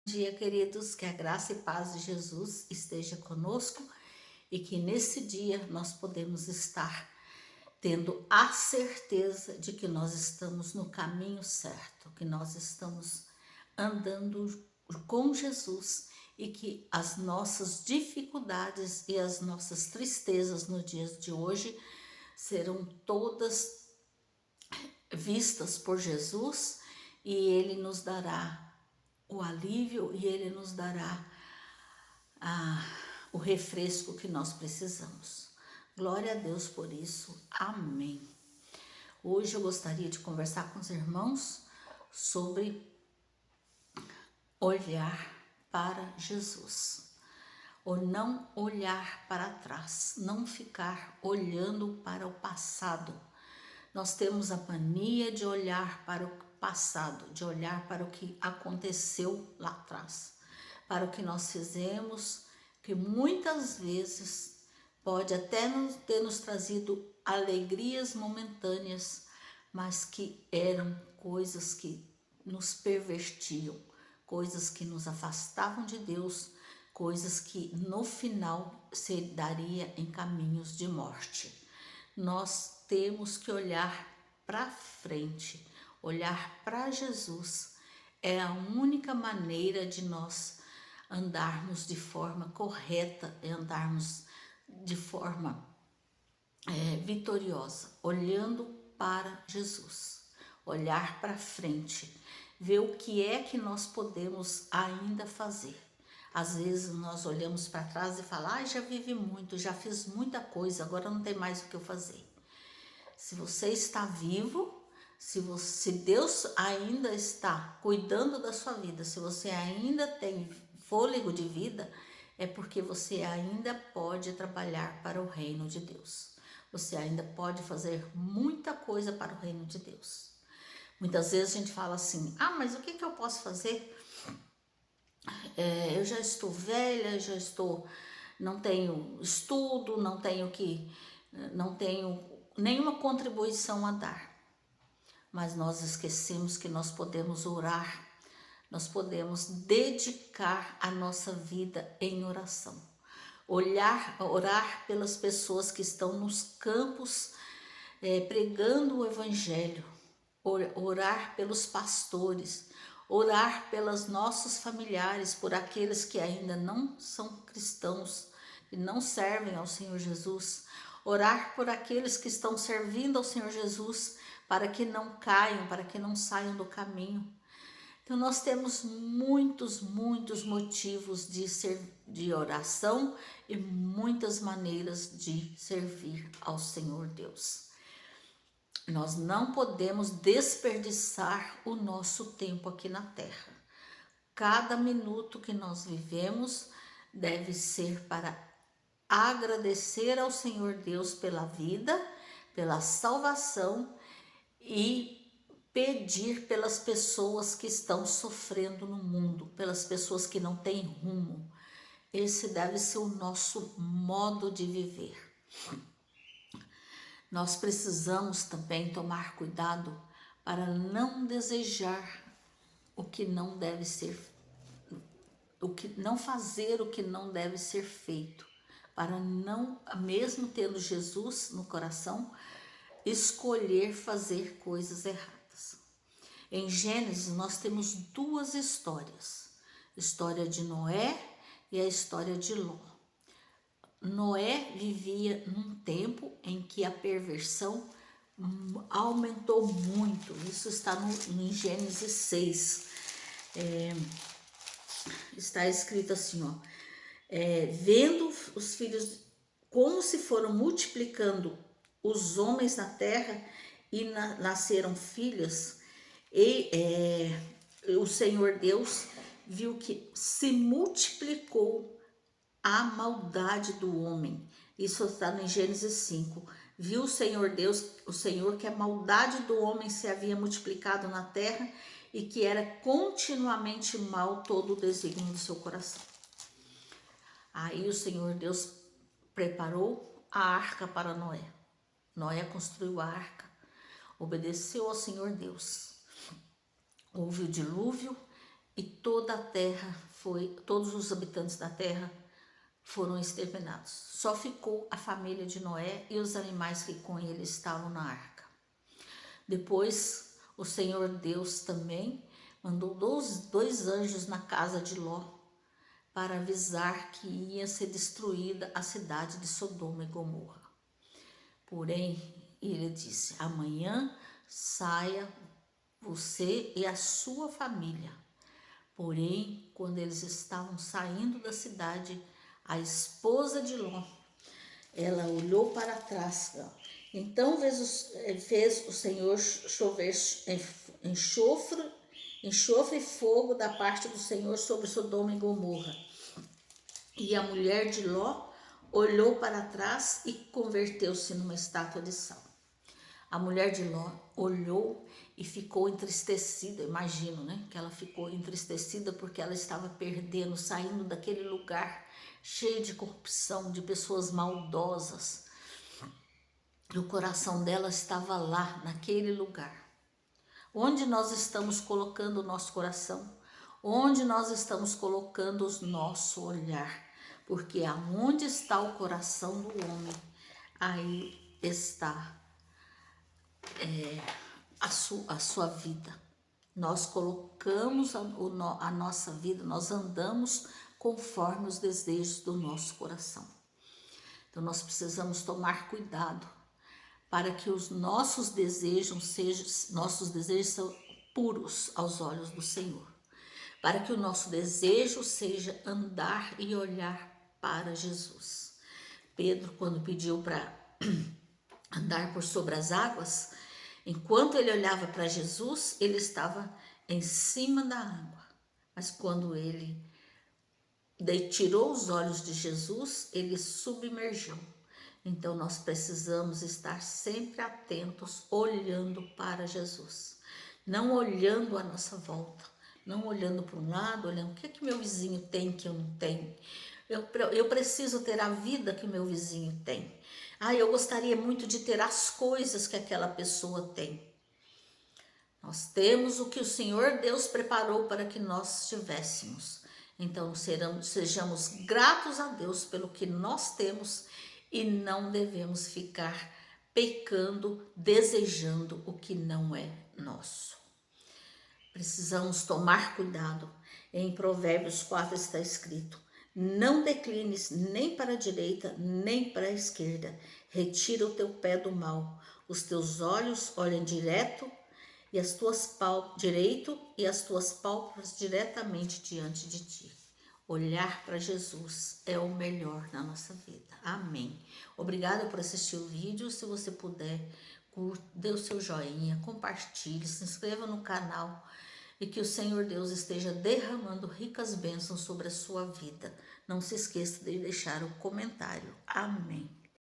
Bom dia, queridos, que a graça e paz de Jesus esteja conosco e que nesse dia nós podemos estar tendo a certeza de que nós estamos no caminho certo, que nós estamos andando com Jesus e que as nossas dificuldades e as nossas tristezas no dia de hoje serão todas vistas por Jesus e Ele nos dará o alívio e Ele nos dará o refresco que nós precisamos. Glória a Deus por isso. Amém. Hoje eu gostaria de conversar com os irmãos sobre olhar para Jesus. Ou não olhar para trás, não ficar olhando para o passado. Nós temos a mania de olhar para o passado, de olhar para o que aconteceu lá atrás, para o que nós fizemos, que muitas vezes pode até ter nos trazido alegrias momentâneas, mas que eram coisas que nos pervertiam, coisas que nos afastavam de Deus, coisas que no final se daria em caminhos de morte. Nós temos que olhar para frente, olhar para Jesus. É a única maneira de nós andarmos de forma correta, andarmos de forma vitoriosa, olhando para Jesus, olhar para frente, ver o que é que nós podemos ainda fazer. Às vezes nós olhamos para trás e falamos, já vivi muito, já fiz muita coisa, agora não tem mais o que eu fazer. Se você está vivo, se Deus ainda está cuidando da sua vida, se você ainda tem fôlego de vida, é porque você ainda pode trabalhar para o reino de Deus. Você ainda pode fazer muita coisa para o reino de Deus. Muitas vezes a gente fala assim, mas o que eu posso fazer? Eu já estou velha, não tenho estudo, não tenho nenhuma contribuição a dar. Mas nós esquecemos que nós podemos orar, nós podemos dedicar a nossa vida em oração. Orar pelas pessoas que estão nos campos pregando o evangelho, orar pelos pastores, orar pelos nossos familiares, por aqueles que ainda não são cristãos e não servem ao Senhor Jesus, orar por aqueles que estão servindo ao Senhor Jesus para que não caiam, para que não saiam do caminho. Então nós temos muitos motivos de oração e muitas maneiras de servir ao Senhor Deus. Nós não podemos desperdiçar o nosso tempo aqui na terra. Cada minuto que nós vivemos deve ser para agradecer ao Senhor Deus pela vida, pela salvação e pedir pelas pessoas que estão sofrendo no mundo, pelas pessoas que não têm rumo. Esse deve ser o nosso modo de viver. Nós precisamos também tomar cuidado para não desejar o que não deve ser, não fazer o que não deve ser feito, para não, mesmo tendo Jesus no coração, escolher fazer coisas erradas. Em Gênesis nós temos duas histórias, a história de Noé e a história de Ló. Noé vivia num tempo em que a perversão aumentou muito. Isso está em Gênesis 6. Está escrito assim, vendo os filhos como se foram multiplicando os homens na terra e nasceram filhas, e o Senhor Deus viu que se multiplicou a maldade do homem. Isso está no Gênesis 5. Viu o Senhor Deus, o Senhor, que a maldade do homem se havia multiplicado na terra e que era continuamente mal todo o desígnio do seu coração. Aí o Senhor Deus preparou a arca para Noé. Noé construiu a arca, obedeceu ao Senhor Deus. Houve o dilúvio e toda a terra todos os habitantes da terra foram exterminados. Só ficou a família de Noé e os animais que com ele estavam na arca. Depois, o Senhor Deus também mandou dois anjos na casa de Ló para avisar que ia ser destruída a cidade de Sodoma e Gomorra. Porém, ele disse: amanhã saia você e a sua família. Porém, quando eles estavam saindo da cidade, a esposa de Ló, ela olhou para trás. Então fez o Senhor chover enxofre e fogo da parte do Senhor sobre Sodoma e Gomorra. E a mulher de Ló olhou para trás e converteu-se numa estátua de sal. A mulher de Ló olhou e ficou entristecida, imagino, né? Que ela ficou entristecida porque ela estava perdendo, saindo daquele lugar cheio de corrupção, de pessoas maldosas. E o coração dela estava lá, naquele lugar. Onde nós estamos colocando o nosso coração? Onde nós estamos colocando o nosso olhar? Porque aonde está o coração do homem, aí está a sua vida. Nós colocamos a nossa vida, nós andamos conforme os desejos do nosso coração. Então nós precisamos tomar cuidado para que os nossos desejos sejam puros aos olhos do Senhor. Para que o nosso desejo seja andar e olhar para Jesus. Pedro, quando pediu para andar por sobre as águas, enquanto ele olhava para Jesus, ele estava em cima da água. Mas quando ele tirou os olhos de Jesus, ele submergiu. Então nós precisamos estar sempre atentos, olhando para Jesus. Não olhando à nossa volta, não olhando para um lado, olhando o que é que meu vizinho tem que eu não tenho. Eu preciso ter a vida que meu vizinho tem. Eu gostaria muito de ter as coisas que aquela pessoa tem. Nós temos o que o Senhor Deus preparou para que nós tivéssemos. Então sejamos gratos a Deus pelo que nós temos e não devemos ficar pecando, desejando o que não é nosso. Precisamos tomar cuidado. Em Provérbios 4 está escrito: não declines nem para a direita, nem para a esquerda. Retira o teu pé do mal. Os teus olhos olhem direito e as tuas pálpebras diretamente diante de ti. Olhar para Jesus é o melhor na nossa vida. Amém. Obrigada por assistir o vídeo. Se você puder, dê o seu joinha, compartilhe, se inscreva no canal e que o Senhor Deus esteja derramando ricas bênçãos sobre a sua vida. Não se esqueça de deixar o comentário. Amém.